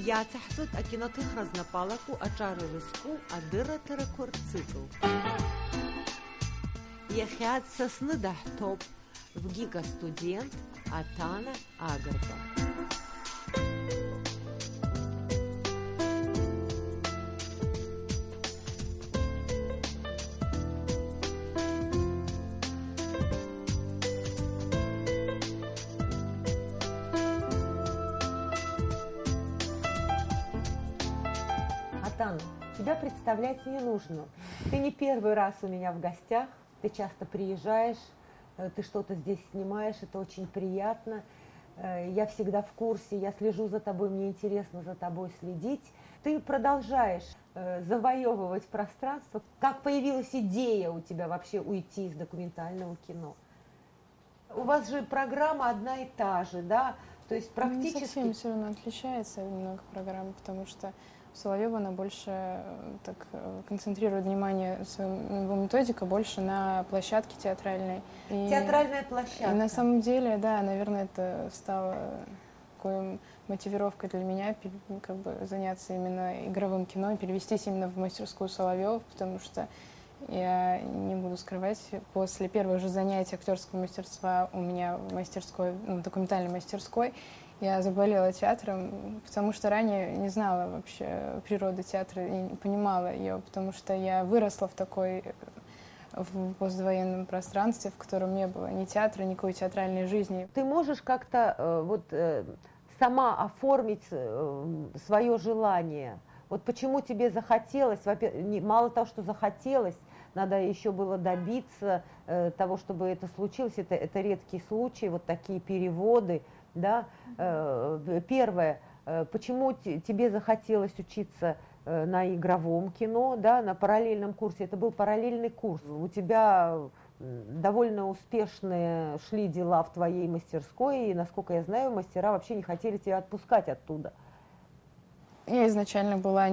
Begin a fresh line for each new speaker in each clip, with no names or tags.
Иаҭаҳҵоит акиноҭыхра знапалаку аҿар ирызку адырратә рекорд-цикл. Иахьа дсасны даҳҭоуп ВГИКа студент Атана Агрба. Атана, тебя представлять не нужно. Ты не первый раз у меня в гостях, ты часто приезжаешь, ты что-то здесь снимаешь, это очень приятно. Я всегда в курсе, я слежу за тобой, мне интересно за тобой следить. Ты продолжаешь завоевывать пространство. Как появилась идея у тебя вообще уйти из документального кино? У вас же программа одна и та же, да? То есть практически...
Не совсем все равно отличается немного программа, потому что Соловьева, она больше так концентрирует внимание, его методика больше на площадке театральной.
Театральная площадка.
И на самом деле, да, наверное, это стало такой мотивировкой для меня, как бы заняться именно игровым кино, перевестись именно в мастерскую Соловьева, потому что я не буду скрывать, после первых же занятий актерского мастерства у меня в мастерской, в документальной мастерской, я заболела театром, потому что ранее не знала вообще природы театра и не понимала ее, потому что я выросла в такой в поствоенном пространстве, в котором не было ни театра, никакой театральной жизни.
Ты можешь как-то сама оформить свое желание? Вот почему тебе захотелось, мало того, что захотелось, надо еще было добиться того, чтобы это случилось. Это редкий случай, вот такие переводы. Да? Первое, почему тебе захотелось учиться на игровом кино, да, на параллельном курсе? Это был параллельный курс. У тебя довольно успешные шли дела в твоей мастерской, и, насколько я знаю, мастера вообще не хотели тебя отпускать оттуда.
Я изначально была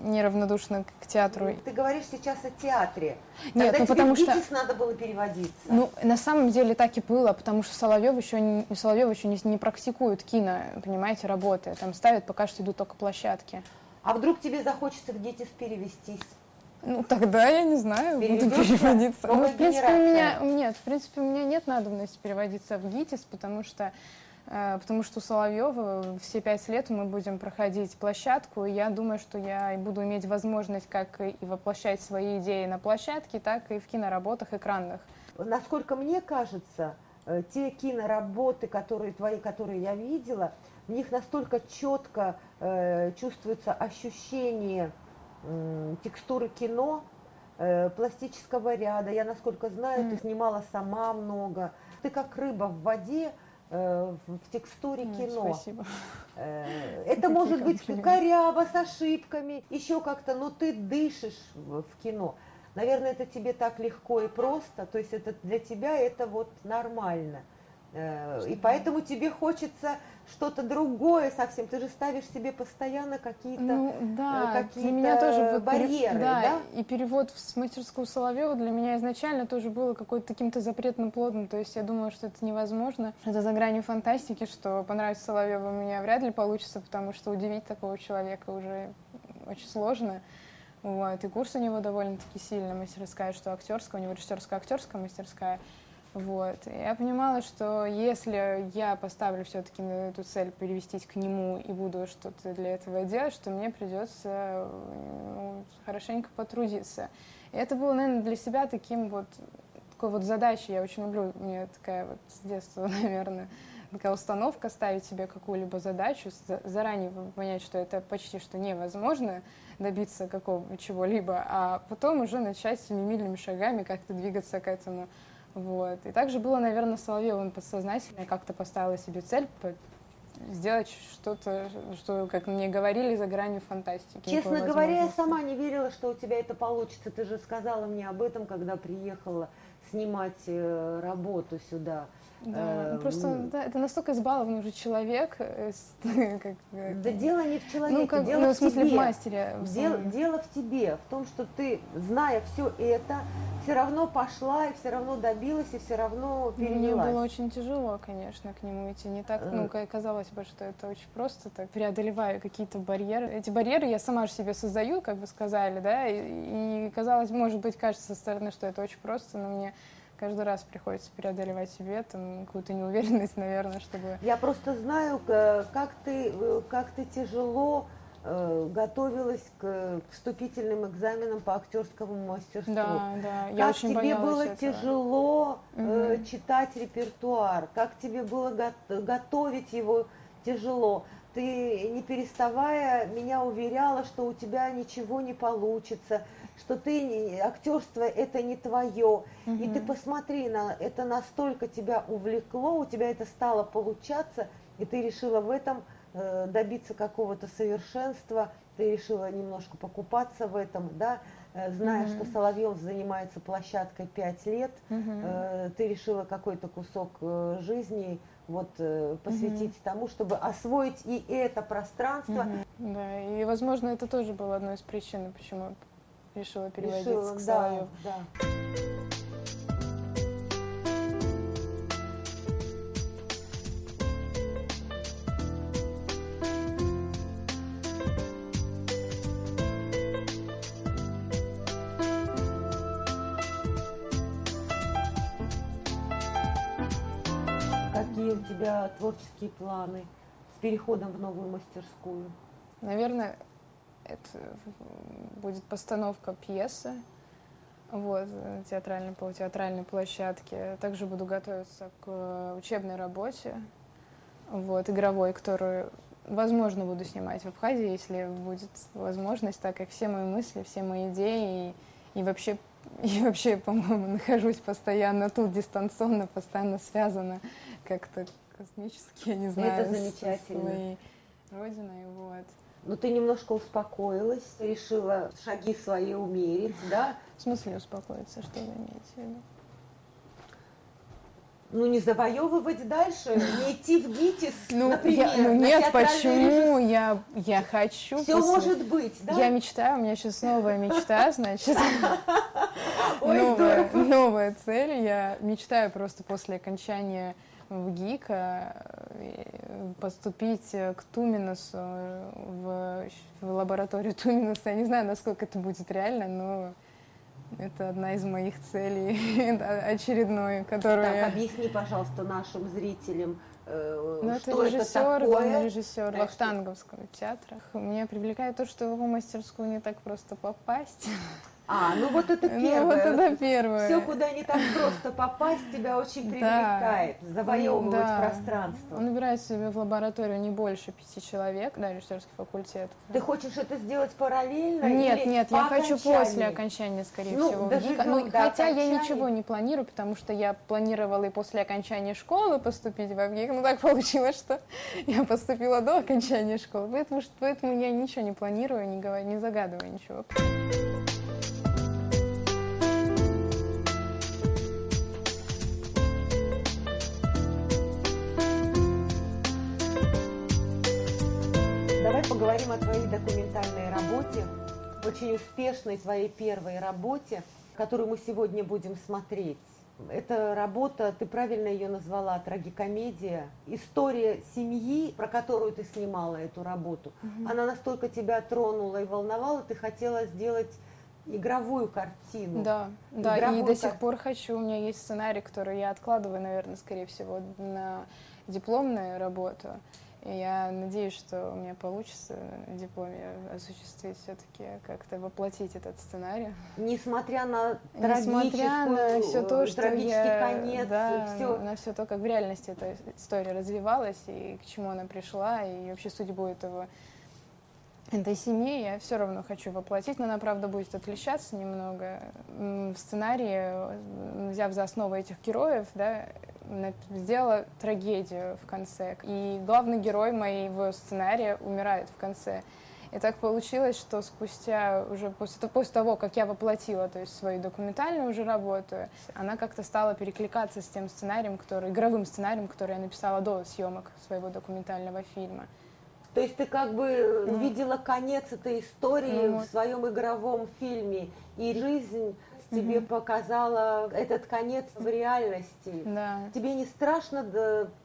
неравнодушна к театру.
Ты говоришь сейчас о театре.
Нет,
тогда
потому
тебе в
что
ГИТИС надо было переводиться.
Ну, на самом деле так и было, потому что Соловьев еще не практикует кино, понимаете, работы. Там ставят, пока что идут только площадки.
А вдруг тебе захочется в ГИТИС перевестись?
Ну, тогда я не знаю, буду переводиться. Ну, в принципе, у меня нет надобности переводиться в ГИТИС, потому что у Соловьева все 5 лет мы будем проходить площадку, и я думаю, что я буду иметь возможность как и воплощать свои идеи на площадке, так и в киноработах экранных.
Насколько мне кажется, те киноработы, которые я видела, в них настолько четко чувствуется ощущение текстуры кино, пластического ряда. Я, насколько знаю, ты снимала сама много. Ты как рыба в воде, в текстуре кино.
Спасибо.
Это может быть коряво, с ошибками, еще как-то, но ты дышишь в кино. Наверное, это тебе так легко и просто, то есть это для тебя это вот нормально. И поэтому тебе хочется что-то другое совсем. Ты же ставишь себе постоянно какие-то
для меня тоже
барьеры. Да?
И перевод в мастерскую Соловьева для меня изначально тоже было каким-то запретным плодом. То есть я думала, что это невозможно. Это за гранью фантастики, что понравится Соловьеву у меня вряд ли получится, потому что удивить такого человека уже очень сложно. Вот. И курс у него довольно-таки сильно мастерская, что актерская, у него режиссерская мастерская. Вот. И я понимала, что если я поставлю все-таки на эту цель перевестись к нему и буду что-то для этого делать, что мне придется хорошенько потрудиться. И это было, наверное, для себя такой вот задачей. Я очень люблю, у меня такая вот с детства, наверное, такая установка ставить себе какую-либо задачу, заранее понять, что это почти что невозможно добиться чего-либо, а потом уже начать семимильными шагами как-то двигаться к этому. Вот. И также было, наверное, Соловьевым подсознательно. Я как-то поставила себе цель сделать что-то, что, как мне говорили, за гранью фантастики.
Честно говоря, я сама не верила, что у тебя это получится. Ты же сказала мне об этом, когда приехала снимать работу сюда.
Да, просто это настолько избалованный уже человек.
Да дело не в человеке, дело в
в смысле
тебе.
В мастере.
Дело в тебе, в том, что ты, зная все это, все равно пошла и все равно добилась, и все равно перевелась.
Мне было очень тяжело, конечно, к нему идти. Не так, как казалось бы, что это очень просто, так преодолеваю какие-то барьеры. Эти барьеры я сама же себе создаю, как вы сказали, да, и казалось, может быть, кажется со стороны, что это очень просто, но мне каждый раз приходится преодолевать себе там какую-то неуверенность, наверное, чтобы...
Я просто знаю, как ты тяжело готовилась к вступительным экзаменам по актерскому мастерству.
Да, да, я
Как
очень
тебе
боялась
было
этого.
тяжело читать репертуар, как тебе было готовить его тяжело. Ты, не переставая, меня уверяла, что у тебя ничего не получится, что актерство это не твое. И ты посмотри, это настолько тебя увлекло, у тебя это стало получаться, и ты решила в этом добиться какого-то совершенства, ты решила немножко покупаться в этом, да, зная, что Соловьев занимается площадкой 5 лет, ты решила какой-то кусок жизни вот посвятить тому, чтобы освоить и это пространство.
Да, и, возможно, это тоже было одной из причин, почему я решила переводиться
Решила,
к
да,
Соловьеву.
да. Какие у тебя творческие планы с переходом в новую мастерскую?
Наверное, это будет постановка пьесы, вот, по театральной площадке. Также буду готовиться к учебной работе, вот, игровой, которую, возможно, буду снимать в Абхазии, если будет возможность, так как все мои мысли, все мои идеи и вообще, по-моему, нахожусь постоянно тут, дистанционно, постоянно связана как-то космически, я не знаю,
Это замечательно.
со своей родиной, вот.
Но ты немножко успокоилась, решила шаги свои умерить, да?
В смысле успокоиться, что вы имеете в виду?
Ну, не завоевывать дальше, не идти в ГИТИС, например.
Нет, почему? Я хочу.
Все может быть, да?
Я мечтаю, у меня сейчас новая мечта, значит,
Ой, здорово.
новая цель. Я мечтаю просто после окончания в ГИК поступить к Туминусу, в лабораторию Туминуса. Я не знаю, насколько это будет реально, но это одна из моих целей очередной, которую
Так,
я...
объясни, пожалуйста, нашим зрителям,
Ну,
что
это
это
режиссер,
такое.
главный режиссер Вахтанговского театра. Меня привлекает то, что в его мастерскую не так просто попасть.
Ну вот это первое.
Ну, вот это первое.
Все, куда не так просто попасть, тебя очень привлекает, завоевывать пространство.
Он набирает себе в лабораторию не больше 5 человек, да, режиссерский факультет.
Ты хочешь это сделать параллельно?
Нет,
или
я
по
хочу
окончании?
после окончания, скорее всего, в ГИК. Хотя я ничего не планирую, потому что я планировала и после окончания школы поступить в ГИК. Ну так получилось, что я поступила до окончания школы, поэтому я ничего не планирую, не загадываю ничего.
Давай поговорим о твоей документальной работе, очень успешной твоей первой работе, которую мы сегодня будем смотреть. Эта работа, ты правильно ее назвала, трагикомедия. История семьи, про которую ты снимала эту работу, она настолько тебя тронула и волновала, ты хотела сделать игровую картину.
Да, и до сих пор хочу. У меня есть сценарий, который я откладываю, наверное, скорее всего, на дипломную работу. И я надеюсь, что у меня получится в дипломе осуществить все-таки, как-то воплотить этот сценарий.
Несмотря на
трагический
конец,
на все то, как в реальности эта история развивалась, и к чему она пришла, и вообще судьбу этой семьи я все равно хочу воплотить, но она, правда, будет отличаться немного. В сценарии, взяв за основу этих героев, да, сделала трагедию в конце. И главный герой моего сценария умирает в конце. И так получилось, что спустя, уже после того, как я воплотила, то есть свою документальную уже работу, она как-то стала перекликаться с тем сценарием, игровым сценарием, который я написала до съемок своего документального фильма.
То есть ты как бы видела конец этой истории в своем игровом фильме, и жизнь тебе показала этот конец в реальности.
Да.
Тебе не страшно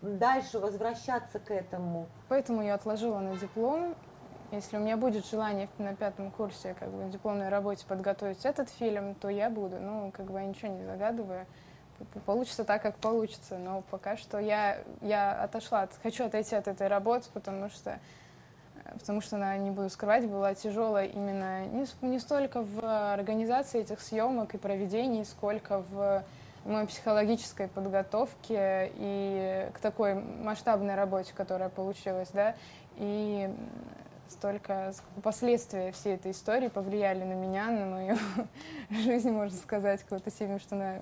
дальше возвращаться к этому?
Поэтому я отложила на диплом. Если у меня будет желание на 5-м курсе как бы в дипломной работе подготовить этот фильм, то я буду. Ну, как бы я ничего не загадываю. Получится так, как получится. Но пока что я отошла, хочу отойти от этой работы, потому что она, не буду скрывать, была тяжелая именно не столько в организации этих съемок и проведений, сколько в моей психологической подготовке и к такой масштабной работе, которая получилась, да, и столько последствия всей этой истории повлияли на меня, на мою жизнь, можно сказать, какой-то степени, что она...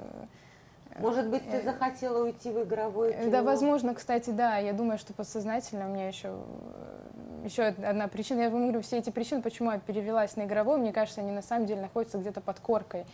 Может быть, ты захотела уйти в игровое кино?
Да, возможно, кстати, да. Я думаю, что подсознательно у меня еще одна причина. Я говорю, все эти причины, почему я перевелась на игровой, мне кажется, они на самом деле находятся где-то под коркой.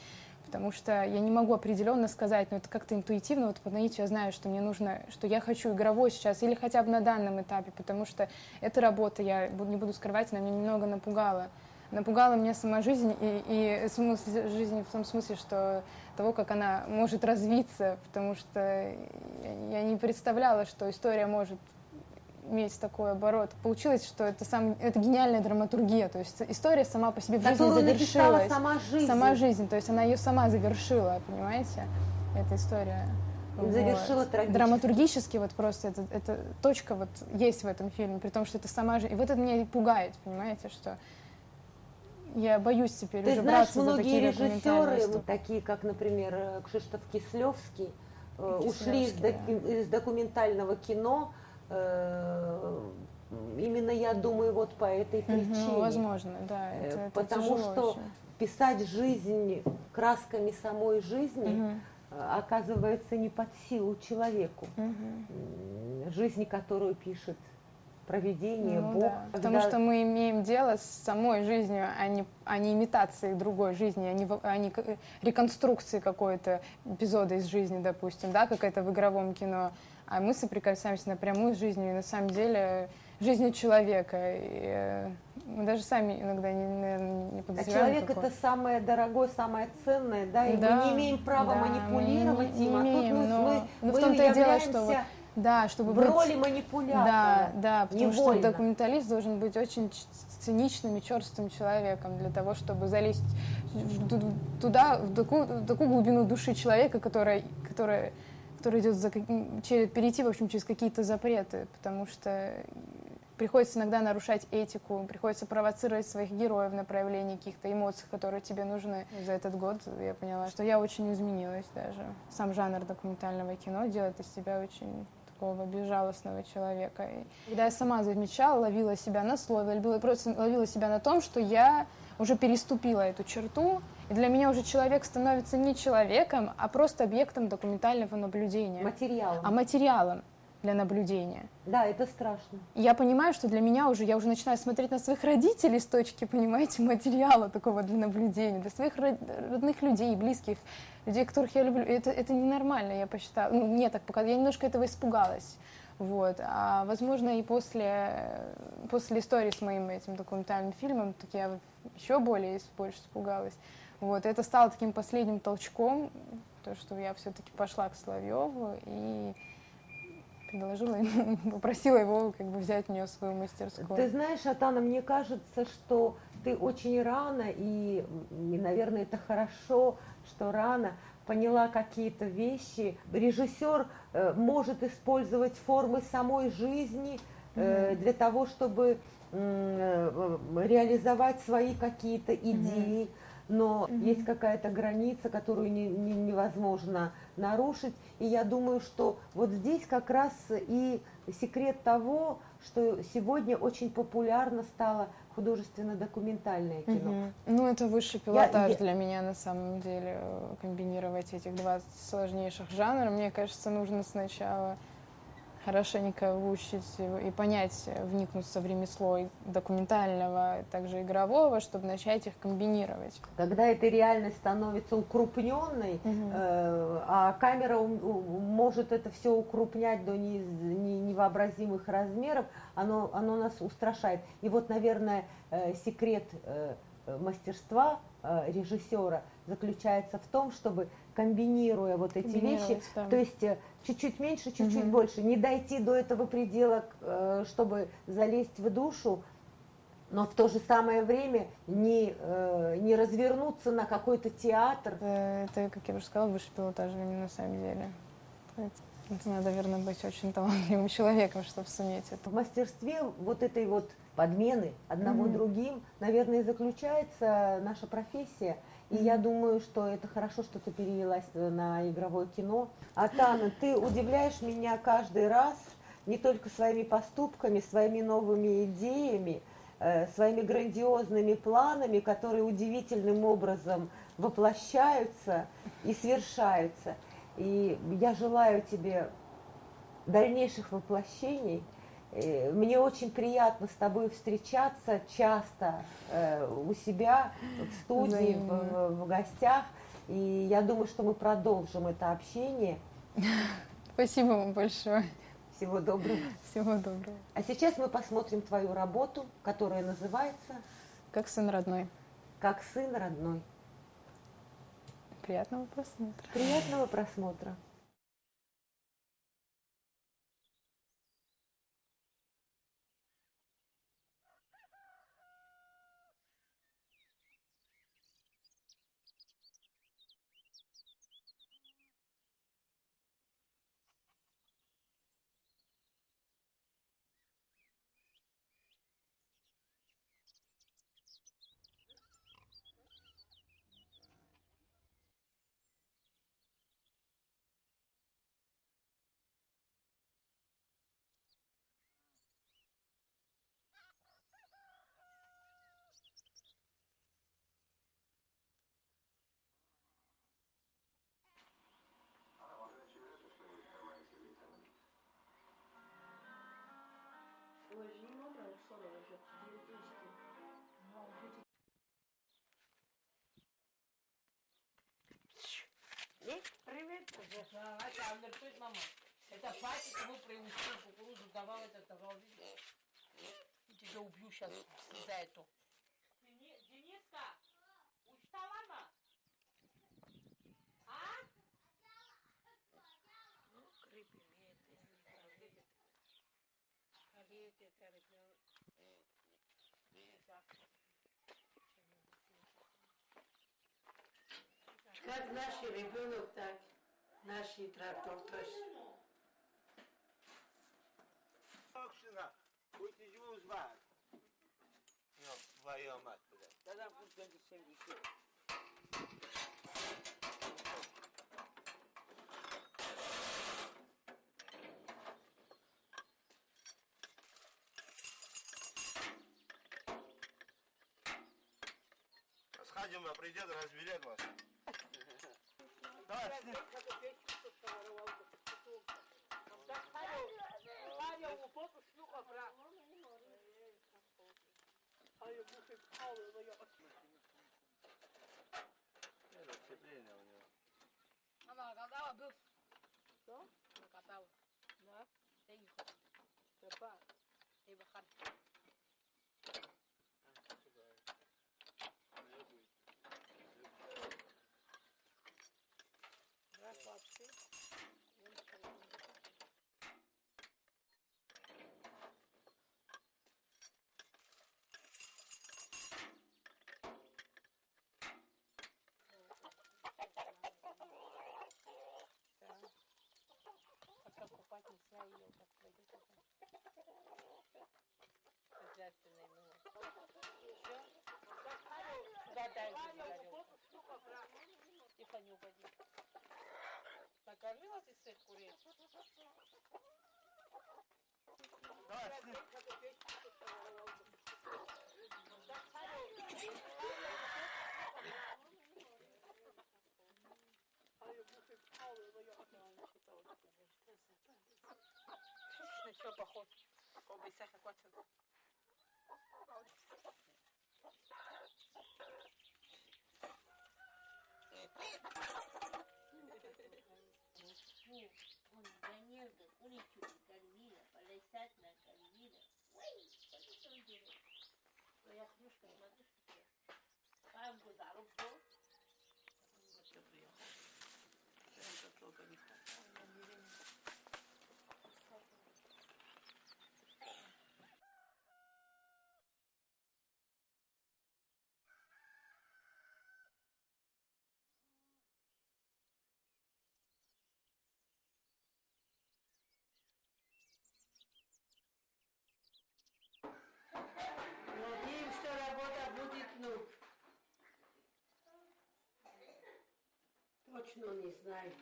Потому что я не могу определенно сказать, но это как-то интуитивно, вот по наитию я знаю, что мне нужно, что я хочу игровой сейчас, или хотя бы на данном этапе, потому что эта работа, я не буду скрывать, она меня немного напугала. Напугала меня сама жизнь, и смысл жизни в том смысле, что того, как она может развиться, потому что я не представляла, что история может иметь такой оборот. Получилось, что это гениальная драматургия, то есть история сама по себе в жизни завершилась.
Сама жизнь.
Сама жизнь, то есть она ее сама завершила, понимаете, эта история.
Завершила трагически.
Драматургически вот просто эта точка вот есть в этом фильме, при том, что это сама жизнь. И вот это меня и пугает, понимаете, что я боюсь теперь уже браться за такие документальные истории.
Многие режиссеры, такие как, например, Кшиштоф Кислевский, ушли из документального кино, именно, я думаю, вот по этой причине.
Возможно, да. Это
потому что
очень.
Писать жизнь красками самой жизни оказывается не под силу человеку. Жизни, которую пишет провидение, Бог.
Да. Потому что мы имеем дело с самой жизнью, а не имитацией другой жизни, а не реконструкцией какой-то эпизода из жизни, допустим, да, как это в игровом кино. А мы соприкасаемся напрямую с жизнью, и на самом деле жизнью человека. И мы даже сами иногда не подозреваем.
А человек это самое дорогое, самое ценное, да, и мы не имеем права манипулировать им, а тут мы
в том-то и дело,
являемся
что да, чтобы
в роли манипулятора.
Да, потому
невольно.
Что документалист должен быть очень циничным и черствым человеком для того, чтобы залезть туда, в такую глубину души человека, который идет перейти, в общем, через какие-то запреты, потому что приходится иногда нарушать этику, приходится провоцировать своих героев на проявление каких-то эмоций, которые тебе нужны. За этот год я поняла, что я очень изменилась даже. Сам жанр документального кино делает из себя очень такого безжалостного человека. И когда я сама замечала, ловила себя на слове, просто ловила себя на том, что я уже переступила эту черту, и для меня уже человек становится не человеком, а просто объектом документального наблюдения.
Материалом.
А материалом для наблюдения.
Да, это страшно.
И я понимаю, что для меня я уже начинаю смотреть на своих родителей с точки, понимаете, материала такого для наблюдения, для своих родных людей, близких, людей, которых я люблю. Это ненормально, я посчитала. Ну, мне так показалось. Я немножко этого испугалась. Вот. А возможно, и после истории с моим этим документальным фильмом, так я еще больше испугалась. Вот. Это стало таким последним толчком, то, что я все-таки пошла к Соловьеву и попросила его как бы взять у нее свою мастерскую.
Ты знаешь, Атана, мне кажется, что ты очень рано, и, наверное, это хорошо, что рано поняла какие-то вещи. Режиссер может использовать формы самой жизни для того, чтобы реализовать свои какие-то идеи. Но есть какая-то граница, которую невозможно нарушить. И я думаю, что вот здесь как раз и секрет того, что сегодня очень популярно стало художественно-документальное кино.
Ну, это высший пилотаж для меня, на самом деле, комбинировать этих два сложнейших жанра. Мне кажется, нужно сначала хорошенько выучить и понять, вникнуться в ремесло и документального, также игрового, чтобы начать их комбинировать.
Когда эта реальность становится укрупненной, а камера может это все укрупнять до невообразимых размеров, оно нас устрашает. И вот, наверное, секрет мастерства режиссера заключается в том, чтобы, комбинируя вот эти вещи,
Да.
то есть чуть-чуть меньше, чуть-чуть больше, не дойти до этого предела, чтобы залезть в душу, но в то же самое время не развернуться на какой-то театр.
Это, как я уже сказала, высший пилотаж на самом деле. Это надо, наверное, быть очень талантливым человеком, чтобы суметь это.
В мастерстве вот этой вот подмены одного другим, наверное, и заключается наша профессия. И я думаю, что это хорошо, что ты перевелась на игровое кино. Атана, ты удивляешь меня каждый раз не только своими поступками, своими новыми идеями, своими грандиозными планами, которые удивительным образом воплощаются и свершаются. И я желаю тебе дальнейших воплощений. Мне очень приятно с тобой встречаться часто у себя в студии, в гостях. И я думаю, что мы продолжим это общение.
Спасибо вам большое.
Всего доброго.
Всего доброго.
А сейчас мы посмотрим твою работу, которая называется
«Как сын родной».
«Как сын родной».
Приятного просмотра.
Приятного просмотра.
Привет. Мама. Это папик ему приучил кукурузу, давал этот, давал. Тебя убью сейчас за это. Дениска, устала, ма? А? Ну, крепи, как наш ребенок, так наш трактор тоже.
Акшина, уйти uzvar. Yok, твою мать, блядь. Тогда пусть 27 еще. Сходим, придет, разберет вас. Давай, Сцепление у него.
Мама, когда был? Что? Катал. Да? Деньги хоть. Трепа. И бахан. Раз вообще. Купать нельзя ее, как пойдет хозяйственное мыло. Сюда дай тихо, не упади. Накормила ты всех курей? На что похож? Колбы всяких хватит. Он Данилда, улицу Кальвина, полисать на Кальвина. Ой, что он делает? Твоя хрюшка, смотри, что точно не знаю.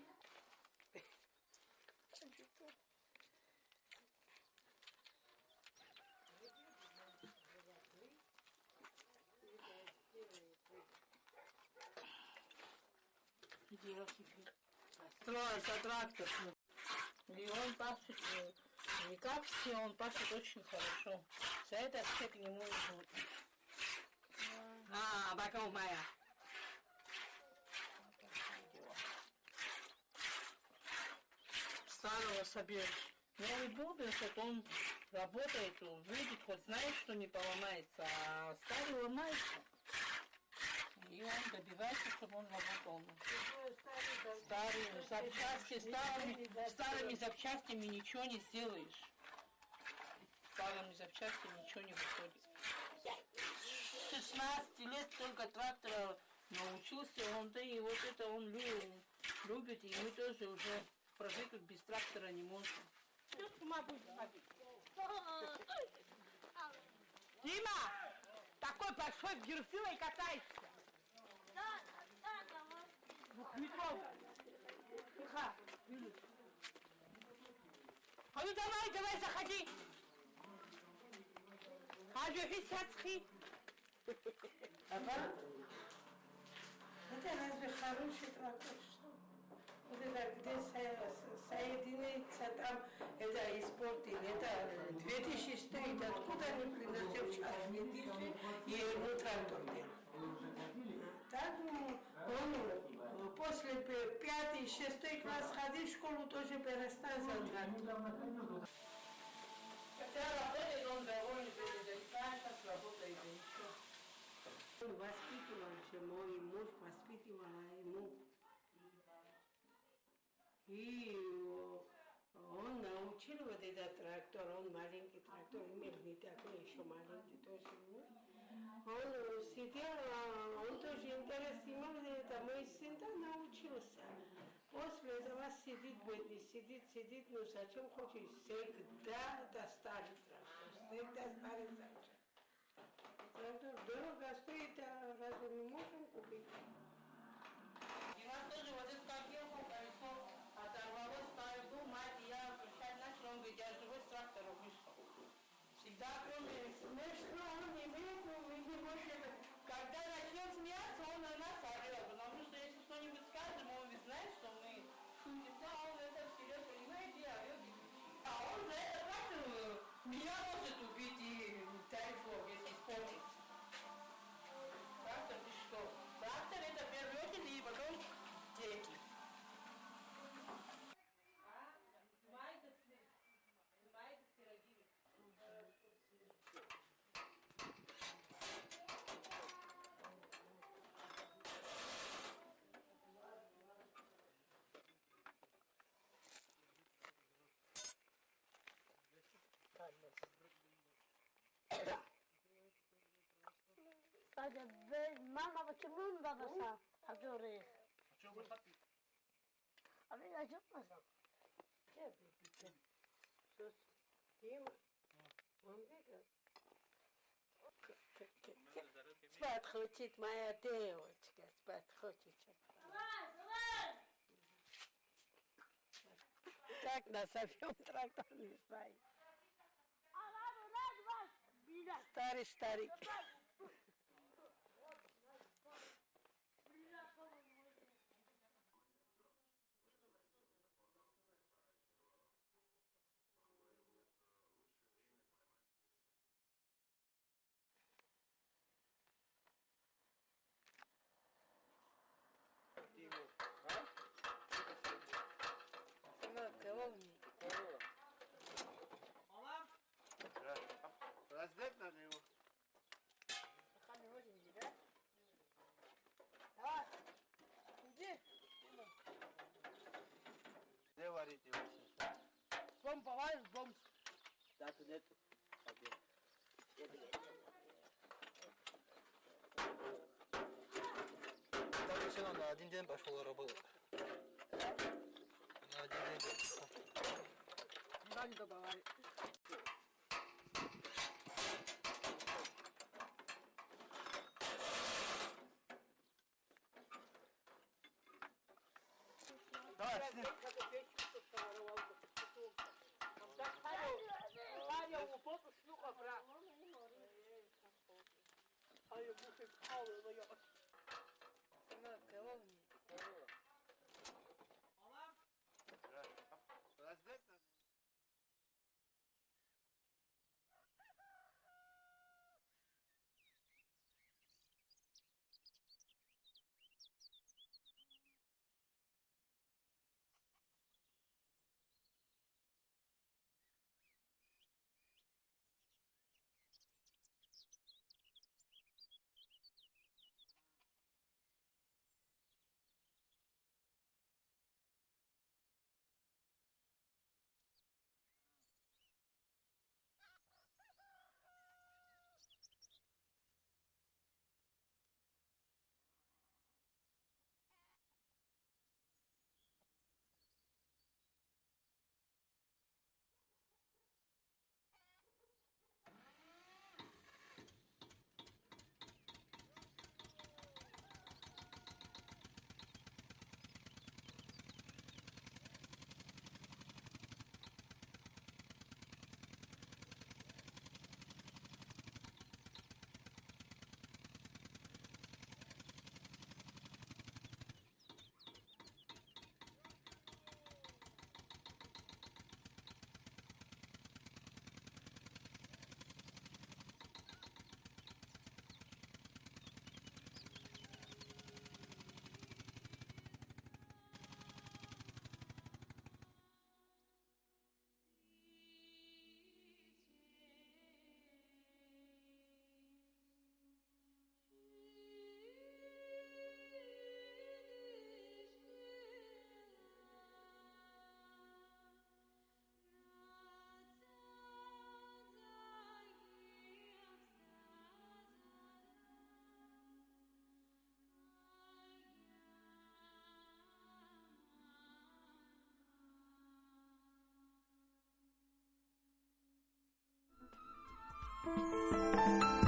Строится трактор. И он пашет не как все, он пашет очень хорошо. За это все к нему идут. Бака моя. Старого соберешь. Но и Бубен, вот он работает, он видит, хоть знает, что не поломается, а старый ломается. И он добивается, чтобы он работал. Старые запчасти, старыми запчастями ничего не сделаешь. Старыми запчастями ничего не выходит. 16 лет только трактора научился, он-то и вот это он любит, и мы тоже уже прожить тут без трактора не можем. Дима, такой большой гирфилой катаешься. Двухметровый. Тихо. А ну давай, заходи.
Папа, это разве хороший трактор, что? Вот это где соединиться там, это испортили, это 2000 стоит, откуда они приносят сейчас 2000 и его трактор делают. Так, он после 5-6 класс ходил в школу, тоже перестал за трактор.
Хотя работает он довольно передачка, работает и ничего.
Он воспитывал же, мой муж воспитывала ему. И он научил вот этот трактор, он маленький трактор, имел не такой, еще маленький тоже. Он сидел, он тоже интерес имел, это мой сын научился. После этого сидит, ну зачем хочешь, всегда это старый трактор, всегда старый зачем. Трактор дорого стоит, а разве мы можем купить?
И у нас тоже вот это колесо оторвалось, старый мать, и я кричать начал, он говорит, я живой с трактора вышел. Всегда кроме смешно, он не имеет, мы не можем. Когда начнем смеяться, он на нас орет, потому что если что-нибудь скажем, он ведь знает, что мы шутим, да, он это всерьез понимает и орет. А он за это трактор меня может убить и тарифов, если испортится. Трактор, ты что? Трактор это в первую очередь и потом дети.
Mama, почему бабаса? Который. А вы о чем сказал?
Дима, он бегал. Спать хочет моя девочка, спать хочет. Как назовем трактор, не знаю. Старый старик.
Раздать надо его.
Давай, иди.
Где варить его сейчас?
Бом поваришь, бом.
Да, тут нету.
Так все на один день пошел работать. На один день пошел.
Да, не договаривай.
Башня.
Thank you.